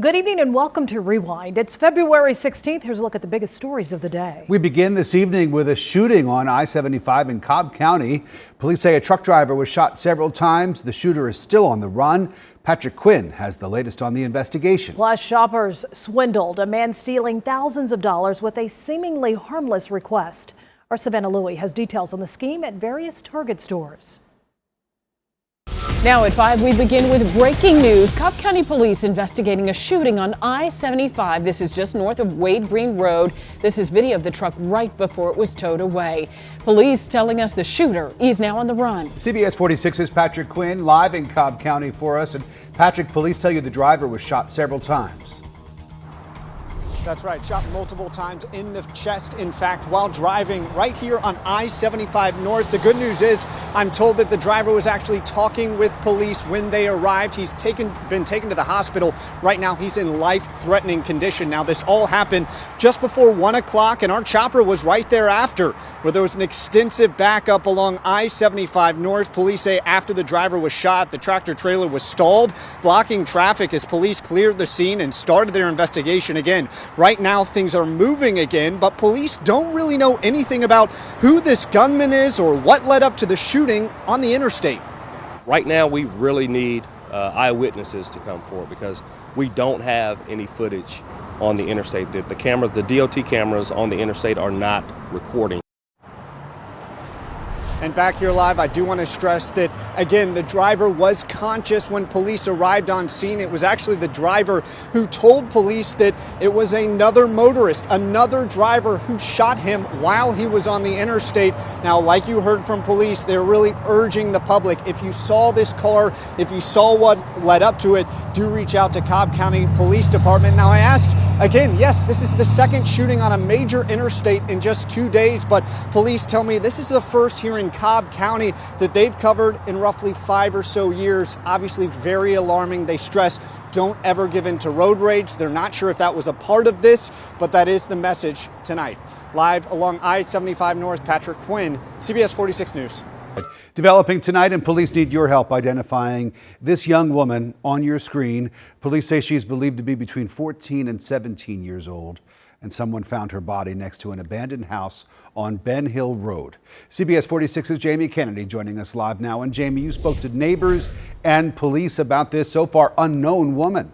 Good evening and welcome to Rewind. It's February 16th. Here's a look at the biggest stories of the day. We begin this evening with a shooting on I-75 in Cobb County. Police say a truck driver was shot several times. The shooter is still on the run. Patrick Quinn has the latest on the investigation. Plus, shoppers swindled a man stealing thousands of dollars with a seemingly harmless request. Our Savannah Louie has details on the scheme at various Target stores. Now at 5, we begin with breaking news. Cobb County Police investigating a shooting on I-75. This is just north of Wade Green Road. This is video of the truck right before it was towed away. Police telling us the shooter is now on the run. CBS 46's Patrick Quinn live in Cobb County for us. And Patrick, police tell you the driver was shot several times. That's right, shot multiple times in the chest, in fact, while driving right here on I-75 North. The good news is I'm told that the driver was actually talking with police when they arrived. He's been taken to the hospital. Right now, he's in life-threatening condition. Now, this all happened just before 1 o'clock, and our chopper was right there after, where there was an extensive backup along I-75 North. Police say after the driver was shot, the tractor trailer was stalled, blocking traffic as police cleared the scene and started their investigation again. Right now, things are moving again, but police don't really know anything about who this gunman is or what led up to the shooting on the interstate. Right now, we really need eyewitnesses to come forward because we don't have any footage on the interstate. The cameras, the DOT cameras on the interstate are not recording. And back here live, I do want to stress that, again, the driver was conscious when police arrived on scene. It was actually the driver who told police that it was another motorist, another driver who shot him while he was on the interstate. Now, like you heard from police, they're really urging the public, if you saw this car, if you saw what led up to it, do reach out to Cobb County Police Department. Now, I asked, again, yes, this is the second shooting on a major interstate in just 2 days, but police tell me this is the first here in Cobb County that they've covered in roughly 5 or so years. Obviously very alarming. They stress don't ever give in to road rage. They're not sure if that was a part of this, but that is the message tonight. Live along I-75 North, Patrick Quinn, CBS 46 News. Developing tonight, and police need your help identifying this young woman on your screen. Police say she's believed to be between 14 and 17 years old, and someone found her body next to an abandoned house on Ben Hill Road. CBS 46's Jamie Kennedy joining us live now. And Jamie, you spoke to neighbors and police about this so far unknown woman.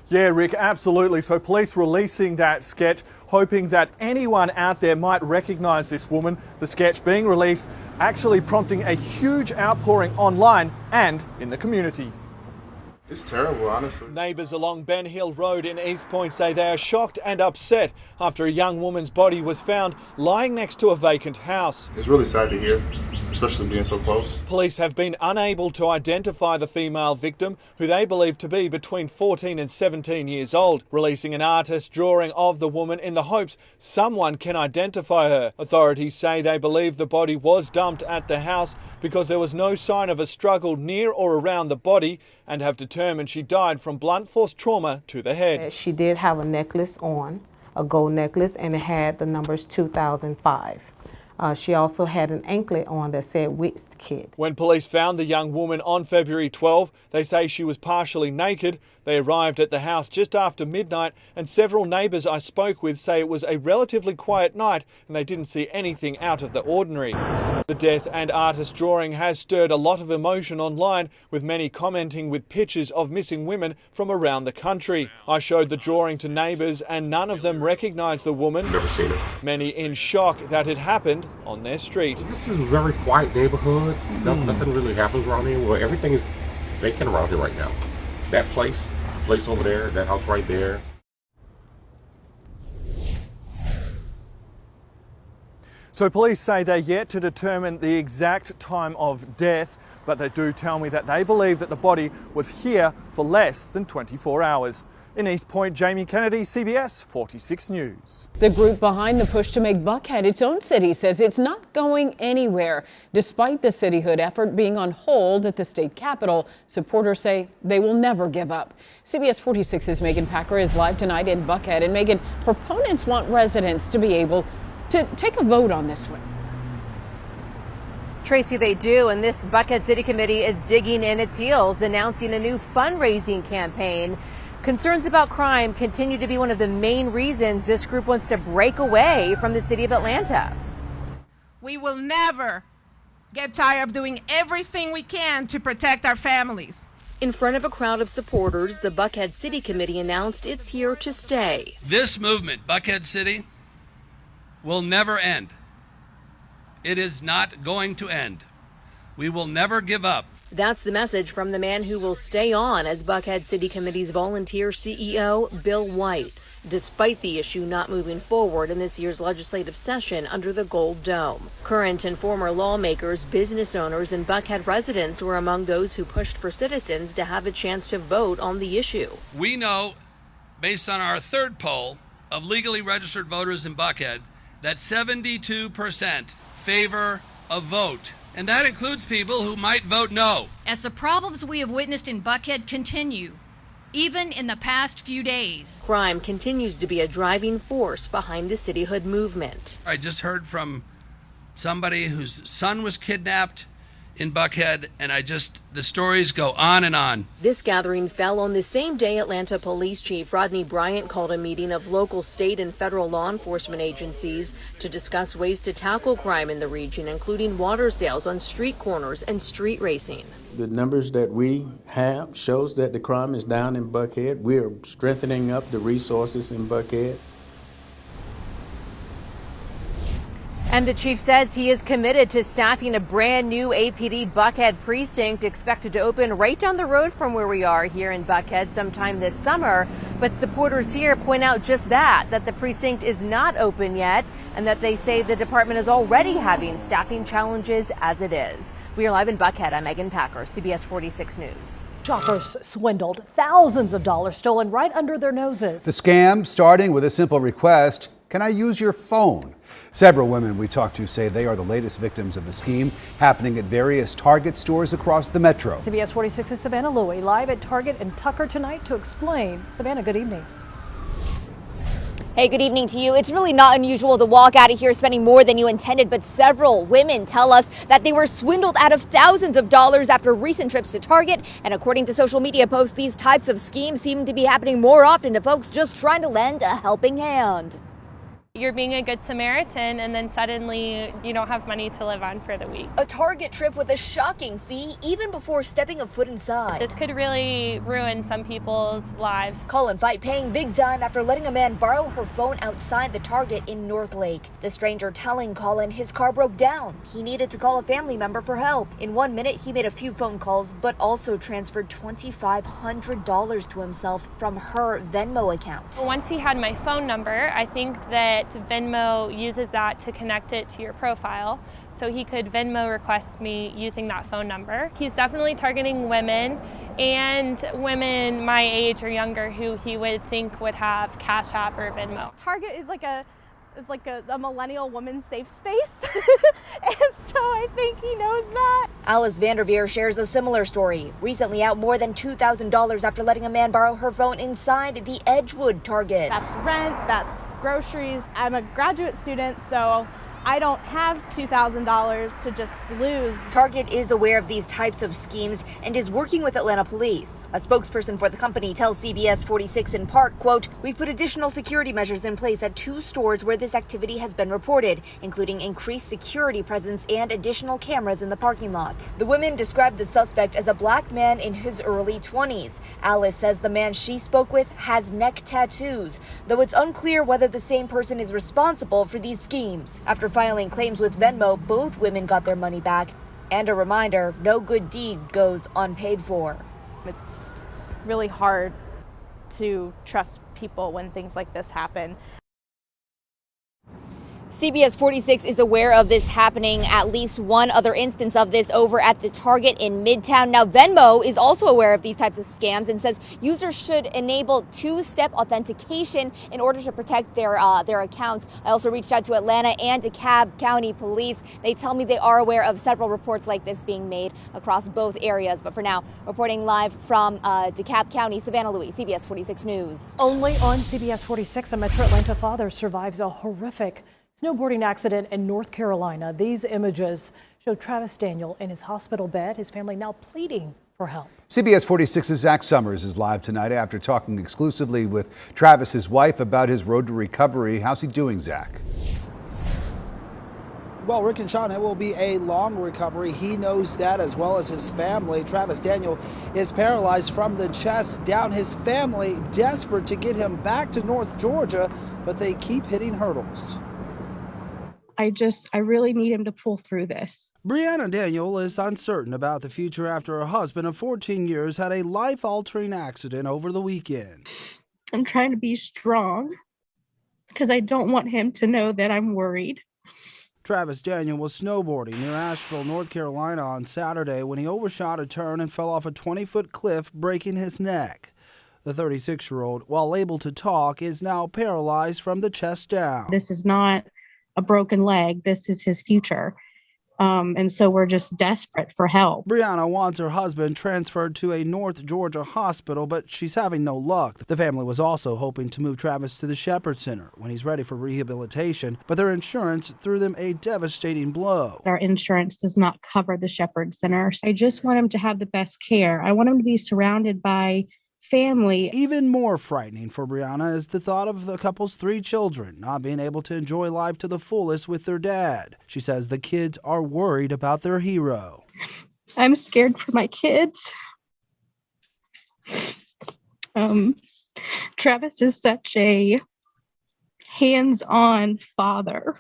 Yeah, Rick, absolutely. So police releasing that sketch, hoping that anyone out there might recognize this woman. The sketch being released, actually prompting a huge outpouring online and in the community. It's terrible, honestly. Neighbours along Ben Hill Road in East Point say they are shocked and upset after a young woman's body was found lying next to a vacant house. It's really sad to hear, especially being so close. Police have been unable to identify the female victim, who they believe to be between 14 and 17 years old, releasing an artist's drawing of the woman in the hopes someone can identify her. Authorities say they believe the body was dumped at the house because there was no sign of a struggle near or around the body, and have determined she died from blunt force trauma to the head. She did have a necklace on, a gold necklace, and it had the numbers 2005. She also had an anklet on that said Wits Kid. When police found the young woman on February 12, they say she was partially naked. They arrived at the house just after midnight, and several neighbours I spoke with say it was a relatively quiet night and they didn't see anything out of the ordinary. The death and artist drawing has stirred a lot of emotion online, with many commenting with pictures of missing women from around the country. I showed the drawing to neighbours and none of them recognised the woman. Never seen it. Many in shock that it happened on their street. This is a very quiet neighborhood. Nothing really happens around here. Well, everything is vacant around here right now. That place, the place over there, that house right there. So police say they're yet to determine the exact time of death, but they do tell me that they believe that the body was here for less than 24 hours. In East Point, Jamie Kennedy, CBS 46 News. The group behind the push to make Buckhead its own city says it's not going anywhere. Despite the cityhood effort being on hold at the state capitol, supporters say they will never give up. CBS 46's Megan Packer is live tonight in Buckhead. And Megan, proponents want residents to be able to take a vote on this one. Tracy, they do, and this Buckhead City Committee is digging in its heels, announcing a new fundraising campaign. Concerns about crime continue to be one of the main reasons this group wants to break away from the city of Atlanta. We will never get tired of doing everything we can to protect our families. In front of a crowd of supporters, the Buckhead City Committee announced it's here to stay. This movement, Buckhead City, will never end. It is not going to end. We will never give up. That's the message from the man who will stay on as Buckhead City Committee's volunteer CEO, Bill White, despite the issue not moving forward in this year's legislative session under the Gold Dome. Current and former lawmakers, business owners, and Buckhead residents were among those who pushed for citizens to have a chance to vote on the issue. We know, based on our third poll of legally registered voters in Buckhead, that 72% favor a vote. And that includes people who might vote no. As the problems we have witnessed in Buckhead continue, even in the past few days, crime continues to be a driving force behind the cityhood movement. I just heard from somebody whose son was kidnapped in Buckhead, and the stories go on and on. This gathering fell on the same day Atlanta Police Chief Rodney Bryant called a meeting of local, state, and federal law enforcement agencies to discuss ways to tackle crime in the region, including water sales on street corners and street racing. The numbers that we have shows that the crime is down in Buckhead. We're strengthening up the resources in Buckhead. And the chief says he is committed to staffing a brand new APD Buckhead precinct expected to open right down the road from where we are here in Buckhead sometime this summer. But supporters here point out just that the precinct is not open yet and that they say the department is already having staffing challenges as it is. We are live in Buckhead. I'm Megan Packer, CBS 46 News. Shoppers swindled, thousands of dollars stolen right under their noses. The scam starting with a simple request: can I use your phone? Several women we talked to say they are the latest victims of the scheme happening at various Target stores across the metro. CBS 46's Savannah Louie live at Target and Tucker tonight to explain. Savannah, good evening. Hey, good evening to you. It's really not unusual to walk out of here spending more than you intended, but several women tell us that they were swindled out of thousands of dollars after recent trips to Target. And according to social media posts, these types of schemes seem to be happening more often to folks just trying to lend a helping hand. You're being a good Samaritan and then suddenly you don't have money to live on for the week. A Target trip with a shocking fee even before stepping a foot inside. This could really ruin some people's lives. Call and fight paying big time after letting a man borrow her phone outside the Target in Northlake. The stranger telling Colin his car broke down. He needed to call a family member for help. In 1 minute, he made a few phone calls, but also transferred $2,500 to himself from her Venmo account. Once he had my phone number, I think that Venmo uses that to connect it to your profile. So he could Venmo request me using that phone number. He's definitely targeting women and women my age or younger who he would think would have Cash App or Venmo. Target is like a millennial woman's safe space. And so I think he knows that. Alice Vanderveer shares a similar story. Recently out more than $2,000 after letting a man borrow her phone inside the Edgewood Target. That's rent, that's groceries. I'm a graduate student, so I don't have $2,000 to just lose. Target is aware of these types of schemes and is working with Atlanta police. A spokesperson for the company tells CBS 46 in part, quote, "We've put additional security measures in place at 2 stores where this activity has been reported, including increased security presence and additional cameras in the parking lot." The women described the suspect as a black man in his early 20s. Alice says the man she spoke with has neck tattoos, though it's unclear whether the same person is responsible for these schemes. After filing claims with Venmo, both women got their money back. And a reminder, no good deed goes unpaid for. It's really hard to trust people when things like this happen. CBS 46 is aware of this happening, at least one other instance of this over at the Target in Midtown. Now, Venmo is also aware of these types of scams and says users should enable 2-step authentication in order to protect their accounts. I also reached out to Atlanta and DeKalb County Police. They tell me they are aware of several reports like this being made across both areas. But for now, reporting live from DeKalb County, Savannah Louie, CBS 46 News. Only on CBS 46, a Metro Atlanta father survives a horrific snowboarding accident in North Carolina. These images showed Travis Daniel in his hospital bed, his family now pleading for help. CBS 46's Zach Summers is live tonight after talking exclusively with Travis's wife about his road to recovery. How's he doing, Zach? Well, Rick and Sean, it will be a long recovery. He knows that, as well as his family. Travis Daniel is paralyzed from the chest down. His family desperate to get him back to North Georgia, but they keep hitting hurdles. I really need him to pull through this. Brianna Daniel is uncertain about the future after her husband of 14 years had a life-altering accident over the weekend. I'm trying to be strong because I don't want him to know that I'm worried. Travis Daniel was snowboarding near Asheville, North Carolina on Saturday when he overshot a turn and fell off a 20-foot cliff, breaking his neck. The 36-year-old, while able to talk, is now paralyzed from the chest down. This is not a broken leg. This is his future. And so we're just desperate for help. Brianna wants her husband transferred to a North Georgia hospital, but she's having no luck. The family was also hoping to move Travis to the Shepherd Center when he's ready for rehabilitation, but their insurance threw them a devastating blow. Our insurance does not cover the Shepherd Center. I just want him to have the best care. I want him to be surrounded by family. Even more frightening for Brianna is the thought of the couple's 3 children not being able to enjoy life to the fullest with their dad. She says the kids are worried about their hero. I'm scared for my kids. Travis is such a hands-on father.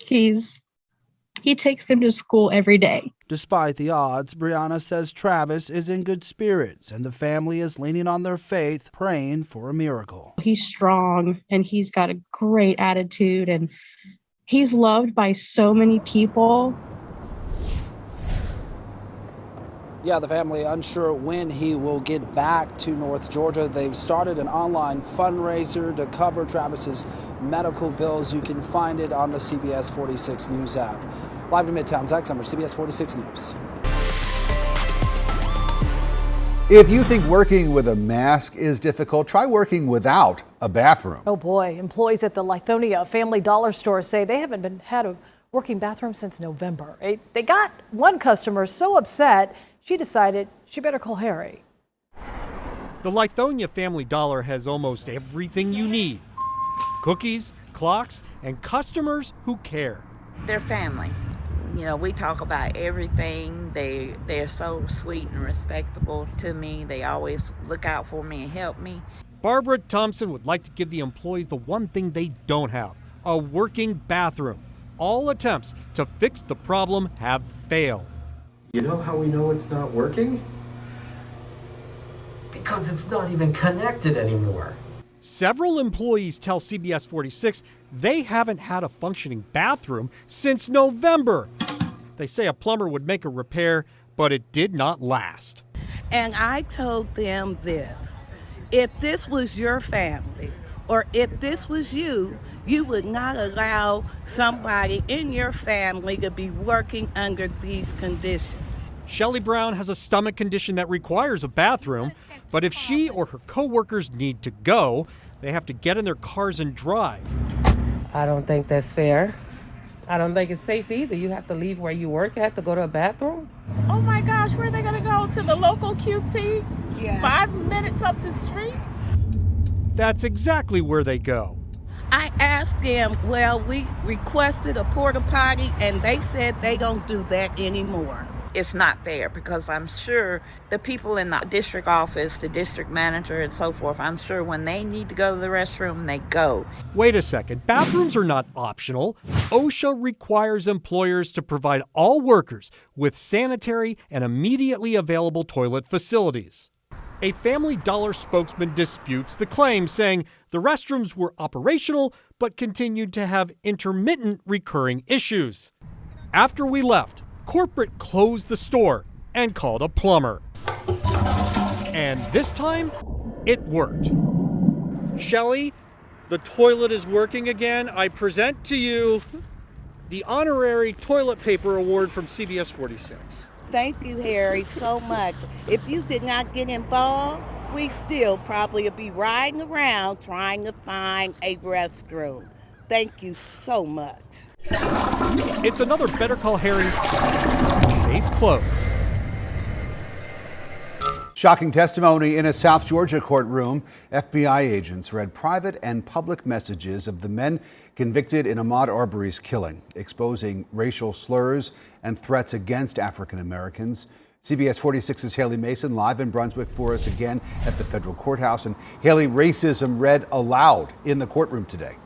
He takes them to school every day. Despite the odds, Brianna says Travis is in good spirits and the family is leaning on their faith, praying for a miracle. He's strong and he's got a great attitude and he's loved by so many people. Yeah, the family unsure when he will get back to North Georgia. They've started an online fundraiser to cover Travis's medical bills. You can find it on the CBS 46 News app. Live in Midtown, Zach Summers, CBS 46 News. If you think working with a mask is difficult, try working without a bathroom. Oh boy, employees at the Lithonia Family Dollar Store say they haven't had a working bathroom since November. They got one customer so upset, she decided she better call Harry. The Lithonia Family Dollar has almost everything you need. Cookies, clocks, and customers who care. They're family. You know, we talk about everything. They're so sweet and respectable to me. They always look out for me and help me. Barbara Thompson would like to give the employees the one thing they don't have, a working bathroom. All attempts to fix the problem have failed. You know how we know it's not working? Because it's not even connected anymore. Several employees tell CBS 46 they haven't had a functioning bathroom since November. They say a plumber would make a repair, but it did not last. And I told them this: if this was your family, or if this was you, you would not allow somebody in your family to be working under these conditions. Shelley Brown has a stomach condition that requires a bathroom, but if she or her coworkers need to go, they have to get in their cars and drive. I don't think that's fair. I don't think it's safe either. You have to leave where you work, have to go to a bathroom. Oh my gosh, where are they gonna go? To the local QT? Yes. 5 minutes up the street? That's exactly where they go. I asked them, well, we requested a porta potty, and they said they don't do that anymore. It's not fair because I'm sure the people in the district office, the district manager and so forth, I'm sure when they need to go to the restroom, they go. Wait a second. Bathrooms are not optional. OSHA requires employers to provide all workers with sanitary and immediately available toilet facilities. A Family Dollar spokesman disputes the claim, saying the restrooms were operational but continued to have intermittent recurring issues. After we left, corporate closed the store and called a plumber. And this time, it worked. Shelley, the toilet is working again. I present to you the honorary toilet paper award from CBS 46. Thank you, Harry, so much. If you did not get involved, we still probably would be riding around trying to find a restroom. Thank you so much. It's another Better Call Harry case closed. Shocking testimony in a South Georgia courtroom. FBI agents read private and public messages of the men convicted in Ahmaud Arbery's killing, exposing racial slurs and threats against African Americans. CBS 46's Haley Mason live in Brunswick for us again at the federal courthouse. And Haley, racism read aloud in the courtroom today.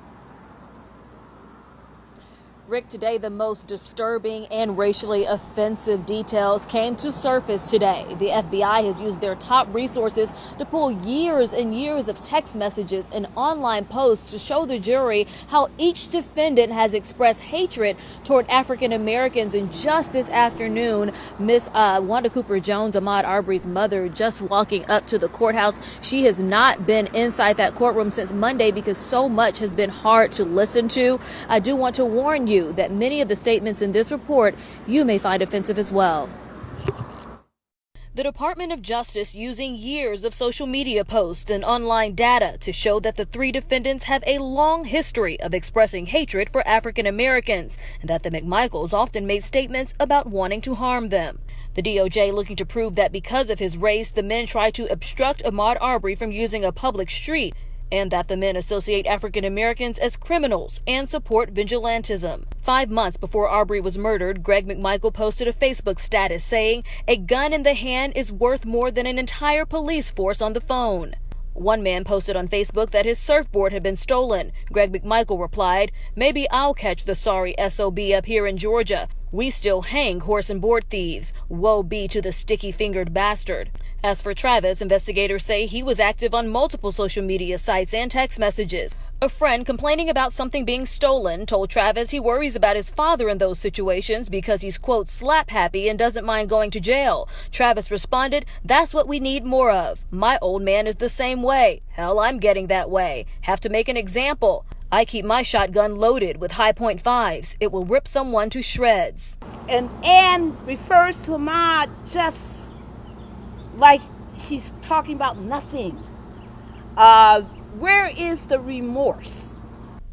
Rick, today the most disturbing and racially offensive details came to surface today. The FBI has used their top resources to pull years and years of text messages and online posts to show the jury how each defendant has expressed hatred toward African Americans. And just this afternoon, Miss Wanda Cooper Jones, Ahmaud Arbery's mother, just walking up to the courthouse. She has not been inside that courtroom since Monday because so much has been hard to listen to. I do want to warn you that many of the statements in this report you may find offensive as well. The Department of Justice using years of social media posts and online data to show that the three defendants have a long history of expressing hatred for African Americans and that the McMichaels often made statements about wanting to harm them. The DOJ looking to prove that because of his race, the men tried to obstruct Ahmaud Arbery from using a public street, and that the men associate African Americans as criminals and support vigilantism. 5 months before Arbery was murdered, Greg McMichael posted a Facebook status saying, "A gun in the hand is worth more than an entire police force on the phone." One man posted on Facebook that his surfboard had been stolen. Greg McMichael replied, "Maybe I'll catch the sorry SOB up here in Georgia. We still hang horse and board thieves. Woe be to the sticky-fingered bastard." As for Travis, investigators say he was active on multiple social media sites and text messages. A friend complaining about something being stolen told Travis he worries about his father in those situations because he's, quote, slap happy and doesn't mind going to jail. Travis responded, "That's what we need more of. My old man is the same way. Hell, I'm getting that way. Have to make an example. I keep my shotgun loaded with high .5s. It will rip someone to shreds." And refers to Ahmaud just like he's talking about nothing. Where is the remorse?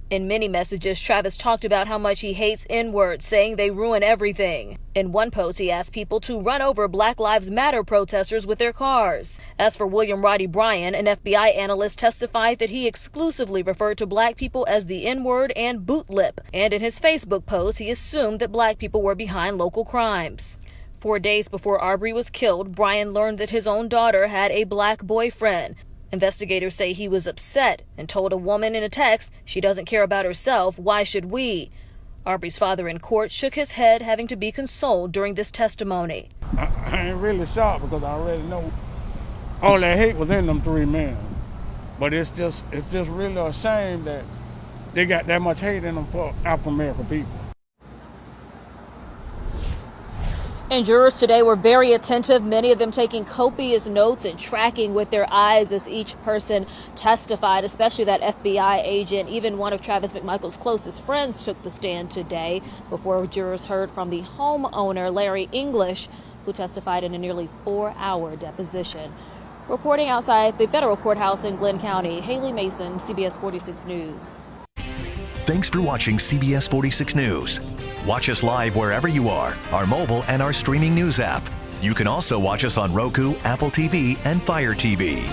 In many messages, Travis talked about how much he hates N-words, saying they ruin everything. In one post, he asked people to run over Black Lives Matter protesters with their cars. As for William Roddy Bryan, an FBI analyst testified that he exclusively referred to black people as the N-word and boot lip. And in his Facebook post, he assumed that black people were behind local crimes. 4 days before Arbery was killed, Bryan learned that his own daughter had a black boyfriend. Investigators say he was upset and told a woman in a text, "She doesn't care about herself, why should we?" Arbery's father in court shook his head, having to be consoled during this testimony. I ain't really shocked because I already know all that hate was in them three men. But it's just really a shame that they got that much hate in them for African American people. And jurors today were very attentive, many of them taking copious notes and tracking with their eyes as each person testified, especially that FBI agent. Even one of Travis McMichael's closest friends took the stand today before jurors heard from the homeowner, Larry English, who testified in a nearly 4-hour deposition. Reporting outside the federal courthouse in Glenn County, Haley Mason, CBS 46 News. Thanks for watching CBS 46 News. Watch us live wherever you are, our mobile and our streaming news app. You can also watch us on Roku, Apple TV, and Fire TV.